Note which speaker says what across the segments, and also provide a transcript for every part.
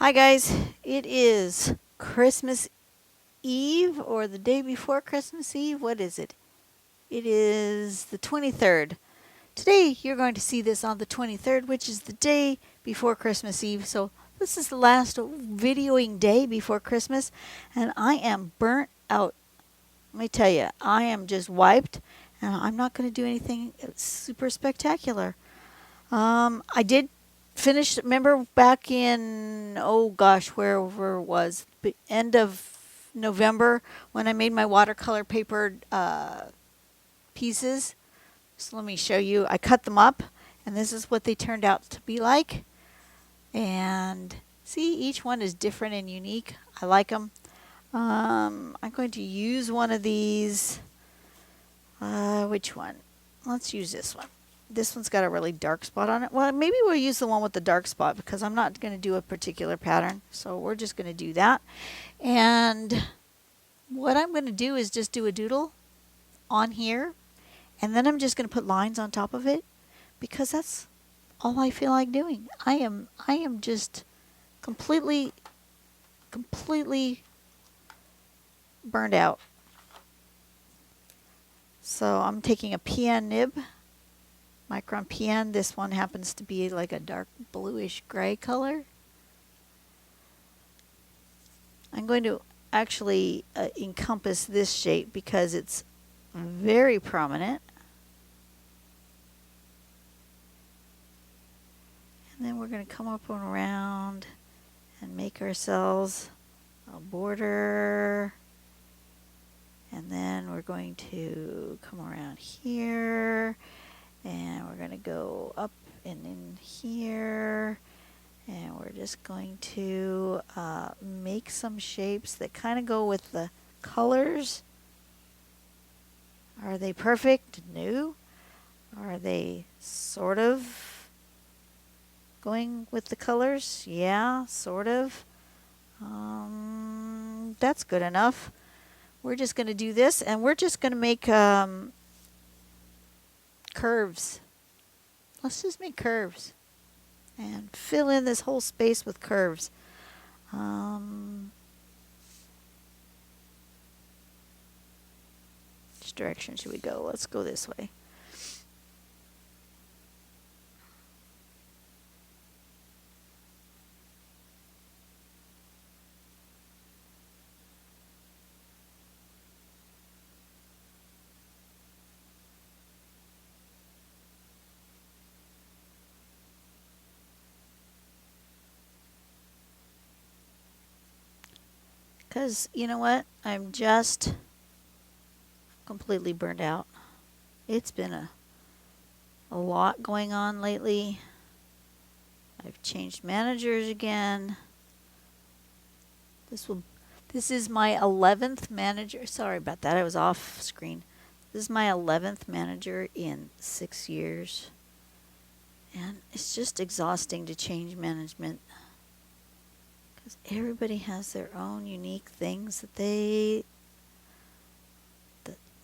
Speaker 1: Hi guys, it is Christmas Eve or the day before Christmas Eve. What is it? It is the 23rd. Today you're going to see this on the 23rd, which is the day before Christmas Eve. So this is the last videoing day before Christmas and I am burnt out. Let me tell you, I am just wiped and I'm not going to do anything super spectacular. I did finish, remember back in, oh gosh, wherever it was, the end of November when I made my watercolor papered pieces. So let me show you. I cut them up and this is what they turned out to be like. And see, each one is different and unique. I like them. I'm going to use one of these. Which one? Let's use this one. This one's got a really dark spot on it. Well, maybe we'll use the one with the dark spot because I'm not going to do a particular pattern. So we're just going to do that. And what I'm going to do is just do a doodle on here. And then I'm just going to put lines on top of it because that's all I feel like doing. I am just completely burned out. So I'm taking a PN nib. Micron PN. This one happens to be like a dark bluish gray color. I'm going to actually encompass this shape because it's very prominent. And then we're going to come up and around and make ourselves a border. And then we're going to come around here. And we're going to go up and in here. And we're just going to make some shapes that kind of go with the colors. Are they perfect? No. Are they sort of going with the colors? Yeah, sort of. That's good enough. We're just going to do this and we're just going to make curves. Let's just make curves and fill in this whole space with curves. Which direction should we go? Let's go this way. Because, you know what? I'm just completely burned out. It's been a lot going on lately. I've changed managers again. This is my 11th manager. Sorry about that. I was off screen. This is my 11th manager in 6 years. And it's just exhausting to change management. Everybody has their own unique things that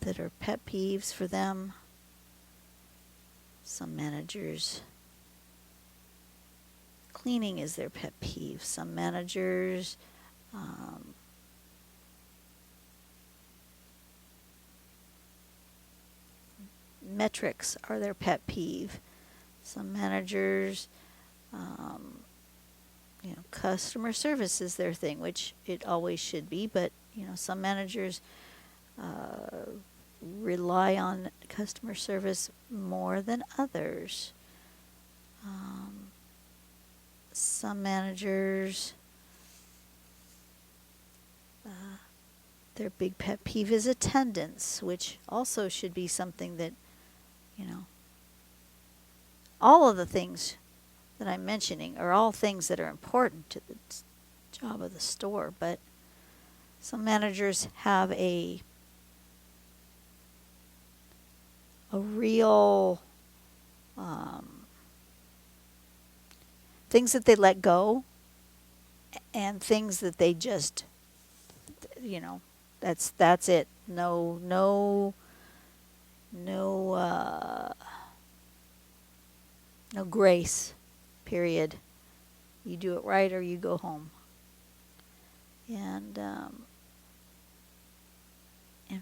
Speaker 1: that are pet peeves for them. Some managers, cleaning is their pet peeve. Some managers, metrics are their pet peeve. Some managers, customer service is their thing, which it always should be, but some managers rely on customer service more than others. Some managers, their big pet peeve is attendance, which also should be something that, all of the things that I'm mentioning are all things that are important to the job of the store, but some managers have a real things that they let go and things that they just that's it. No grace, period. You do it right or you go home. And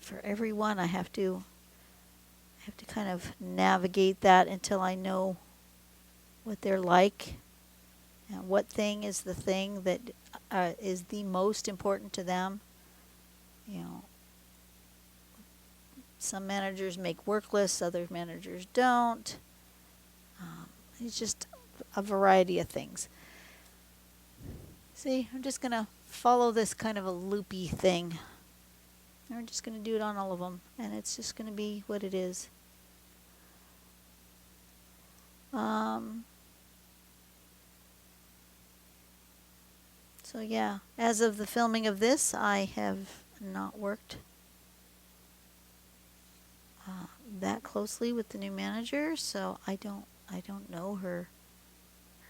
Speaker 1: for everyone, I have to kind of navigate that until I know what they're like and what thing is the thing that is the most important to them. You know, some managers make work lists, other managers don't. It's just a variety of things. See, I'm just going to follow this kind of a loopy thing. And we're just going to do it on all of them, and it's just going to be what it is. So yeah, as of the filming of this, I have not worked that closely with the new manager, so I don't know her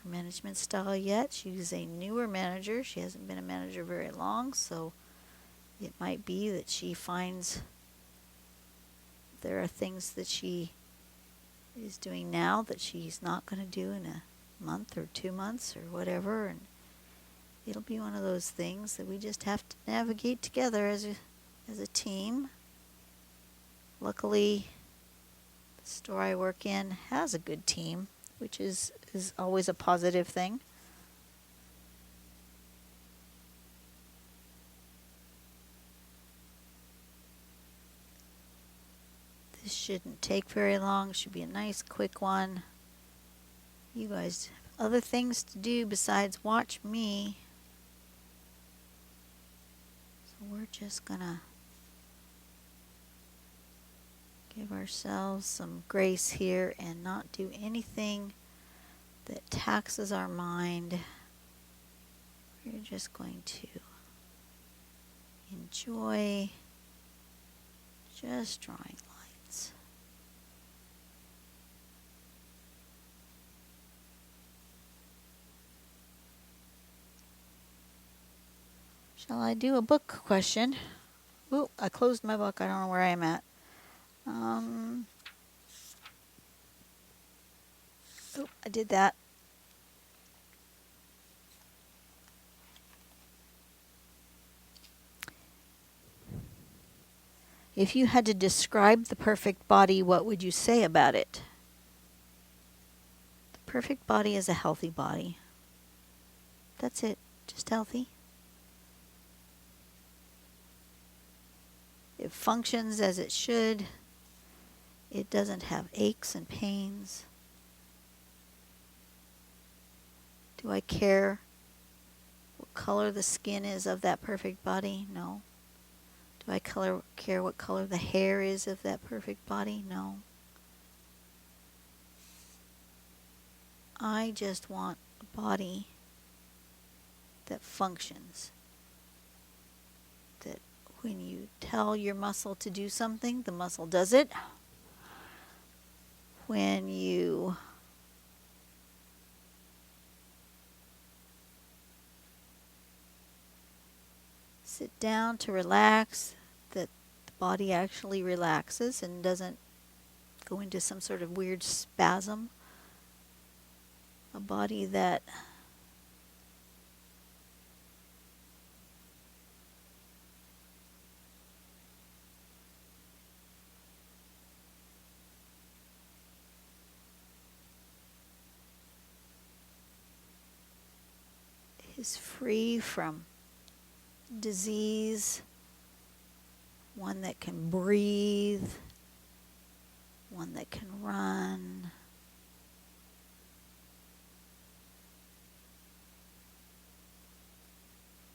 Speaker 1: management style yet. She's a newer manager. She hasn't been a manager very long, so it might be that she finds there are things that she is doing now that she's not going to do in a month or 2 months or whatever, and it'll be one of those things that we just have to navigate together as a team. Luckily, the store I work in has a good team, which is always a positive thing. This shouldn't take very long. It should be a nice quick one. You guys have other things to do besides watch me. So we're just gonna give ourselves some grace here and not do anything that taxes our mind. We're just going to enjoy just drawing lines. Shall I do a book question? Ooh, I closed my book. I don't know where I am at. Oh, I did that. If you had to describe the perfect body, what would you say about it? The perfect body is a healthy body. That's it. Just healthy. It functions as it should. It doesn't have aches and pains. Do I care what color the skin is of that perfect body? No. Do I care what color the hair is of that perfect body? No. I just want a body that functions. That when you tell your muscle to do something, the muscle does it. When you sit down to relax, that the body actually relaxes and doesn't go into some sort of weird spasm. A body that is free from disease, one that can breathe, one that can run,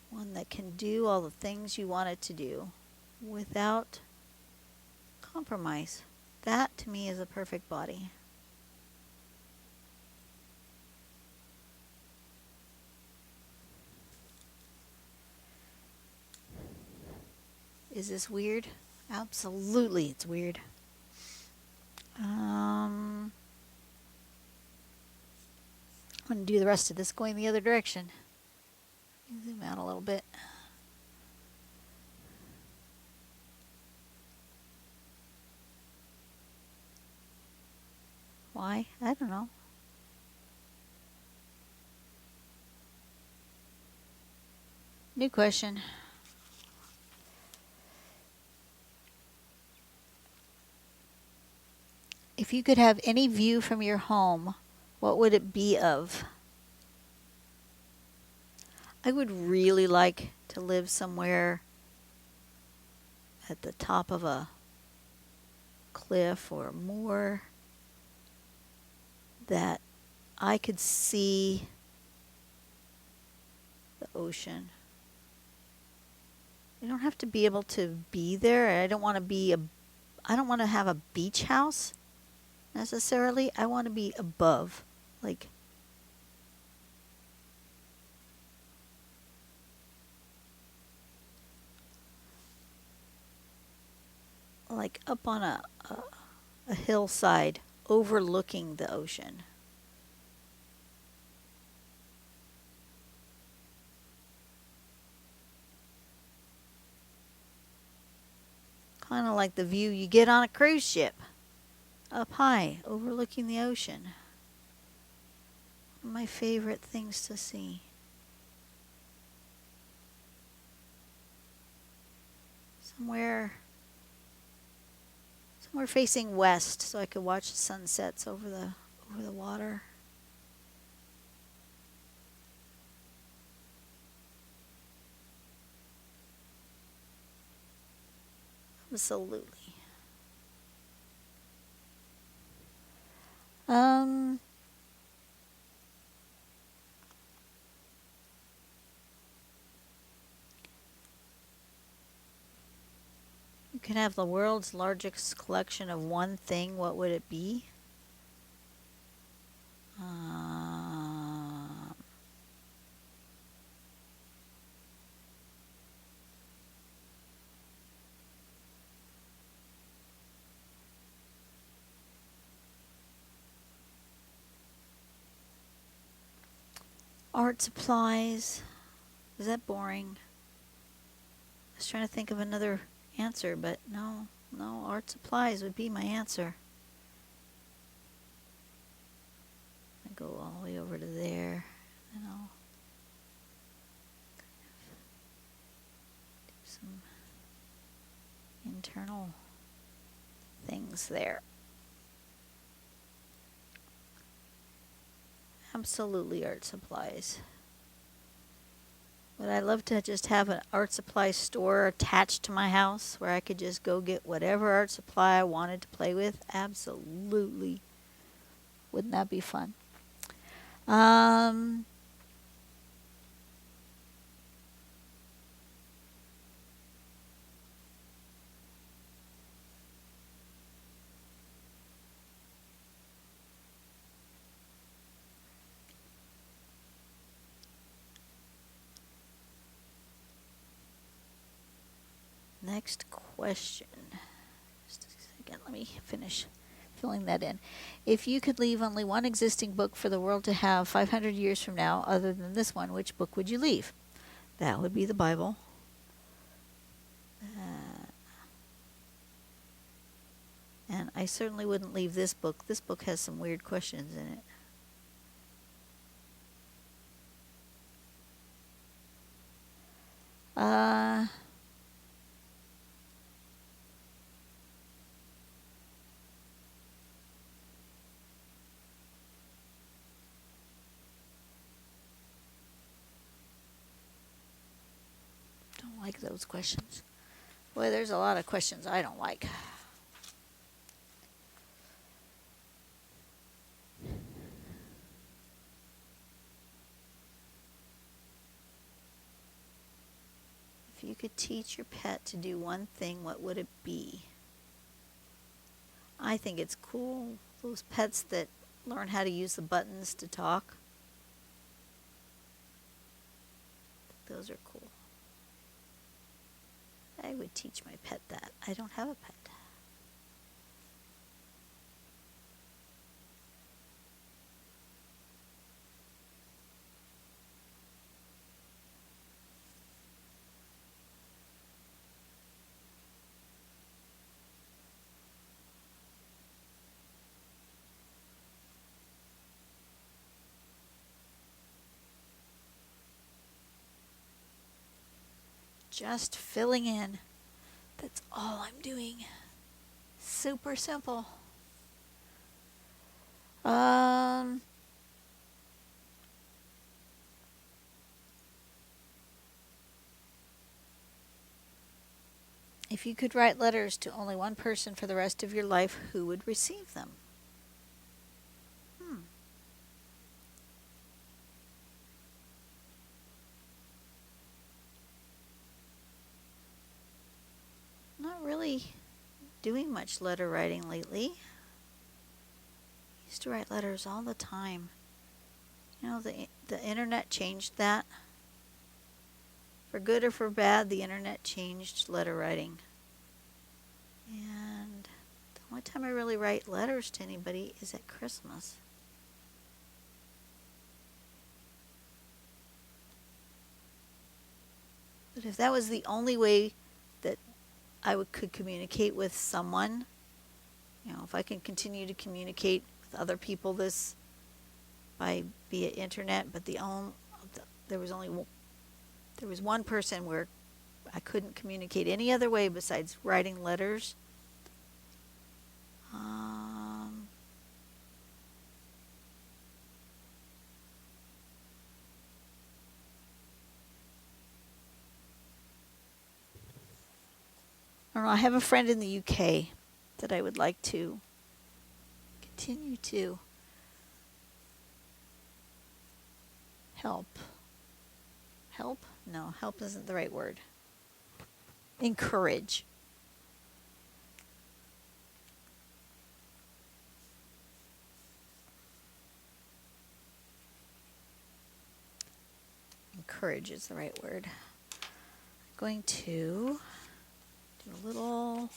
Speaker 1: one that can do all the things you want it to do without compromise. That to me is a perfect body. Is this weird? Absolutely, it's weird. I'm going to do the rest of this going the other direction. Zoom out a little bit. Why? I don't know. New question. If you could have any view from your home, what would it be of? I would really like to live somewhere at the top of a cliff or moor that I could see the ocean. You don't have to be able to be there. I don't want to have a beach house necessarily. I want to be above, like up on a hillside overlooking the ocean. Kind of like the view you get on a cruise ship, up high, overlooking the ocean. One of my favorite things to see. Somewhere facing west, so I could watch the sunsets over the water. Absolutely. You can have the world's largest collection of one thing. What would it be? Art supplies. Is that boring? I was trying to think of another answer, but no, art supplies would be my answer. I go all the way over to there, and I'll do some internal things there. Absolutely art supplies. Would I love to just have an art supply store attached to my house where I could just go get whatever art supply I wanted to play with? Absolutely. Wouldn't that be fun? Next question. Just a second, let me finish filling that in. If you could leave only one existing book for the world to have 500 years from now, other than this one, which book would you leave? That would be the Bible. And I certainly wouldn't leave this book. This book has some weird questions in it. Don't like those questions. Boy, there's a lot of questions I don't like. If you could teach your pet to do one thing, what would it be? I think it's cool, those pets that learn how to use the buttons to talk. Those are cool. I would teach my pet that. I don't have a pet. just filling in. That's all I'm doing. Super simple. If you could write letters to only one person for the rest of your life, who would receive them? Not really doing much letter writing lately. Used to write letters all the time. You know, the internet changed that. For good or for bad, the internet changed letter writing. And the only time I really write letters to anybody is at Christmas. But if that was the only way that I could communicate with someone, you know, if I can continue to communicate with other people this by via internet, but there was one person where I couldn't communicate any other way besides writing letters. I don't know. I have a friend in the UK that I would like to continue to help. Help? No, help isn't the right word. Encourage. Encourage is the right word. I'm going to do a little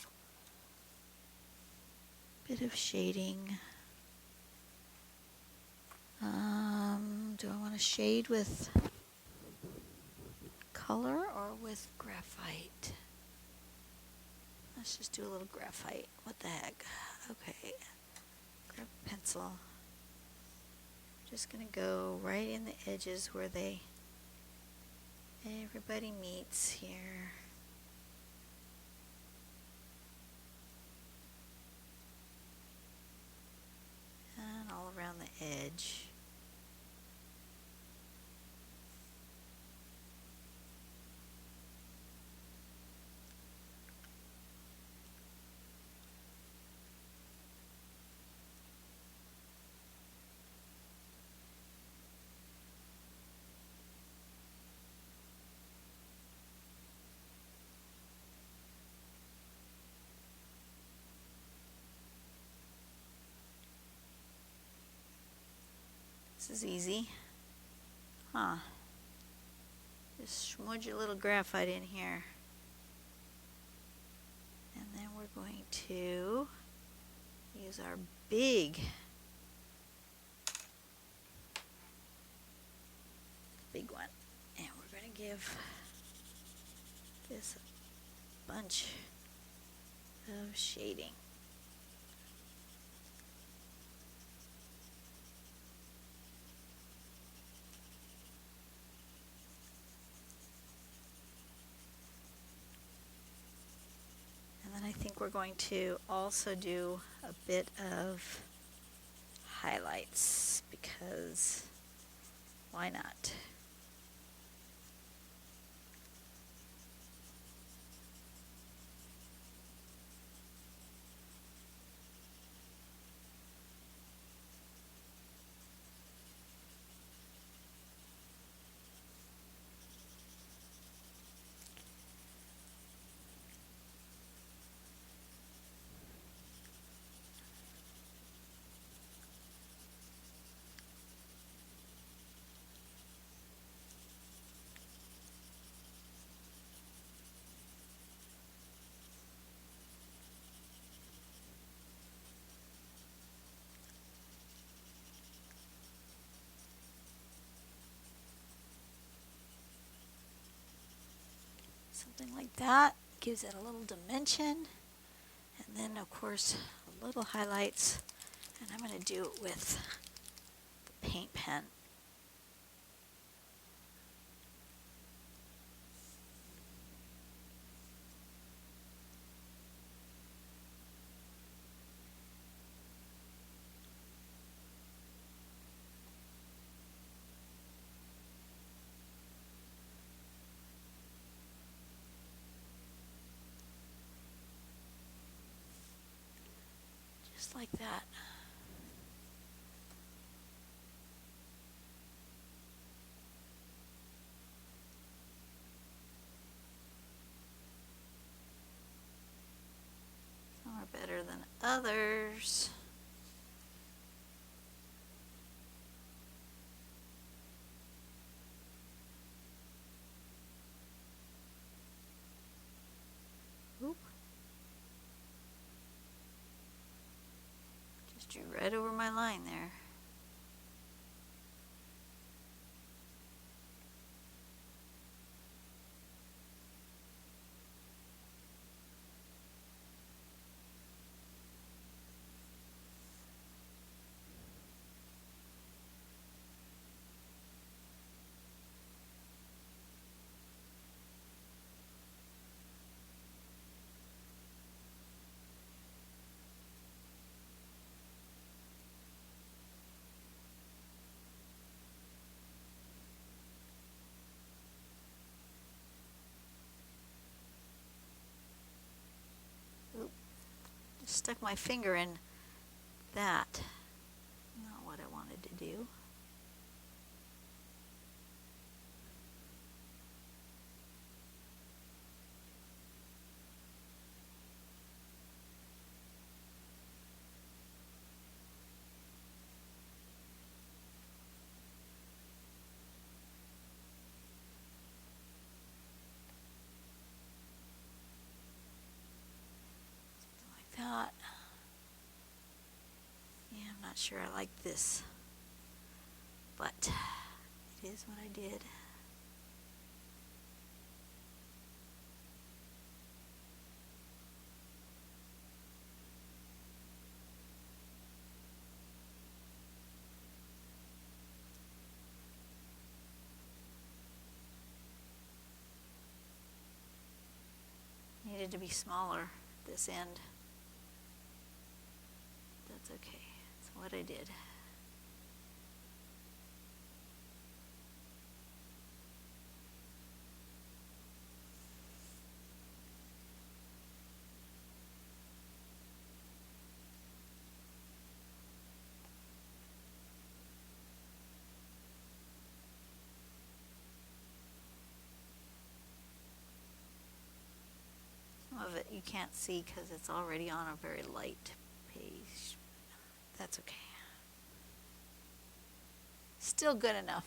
Speaker 1: bit of shading. Do I want to shade with color or with graphite? Let's just do a little graphite. What the heck? Okay. Grab a pencil. Just going to go right in the edges where everybody meets here. And all around the edge. This is easy. Just smudge a little graphite in here. And then we're going to use our big one. And we're going to give this a bunch of shading. And then I think we're going to also do a bit of highlights because why not? Something like that gives it a little dimension, and then of course a little highlights, and I'm going to do it with the paint pen. Just like that. Some are better than others. Oop. Just drew right over my line there. Just stuck my finger in that. Not what I wanted to do. That. Yeah, I'm not sure I like this, but it is what I did. Needed to be smaller, this end. That's okay. That's what I did. Some of it you can't see because it's already on a very light page. That's okay. Still good enough.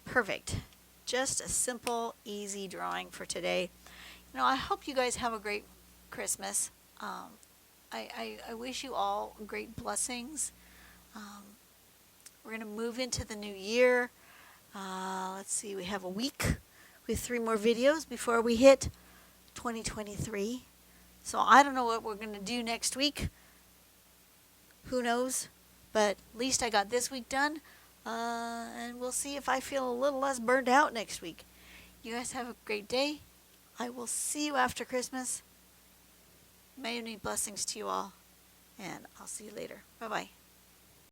Speaker 1: Perfect. Just a simple, easy drawing for today. You know, I hope you guys have a great Christmas. I wish you all great blessings. We're going to move into the new year. Let's see, we have a week with 3 more videos before we hit 2023. So I don't know what we're going to do next week. Who knows? But at least I got this week done. And we'll see if I feel a little less burned out next week. You guys have a great day. I will see you after Christmas. Many blessings to you all. And I'll see you later. Bye-bye.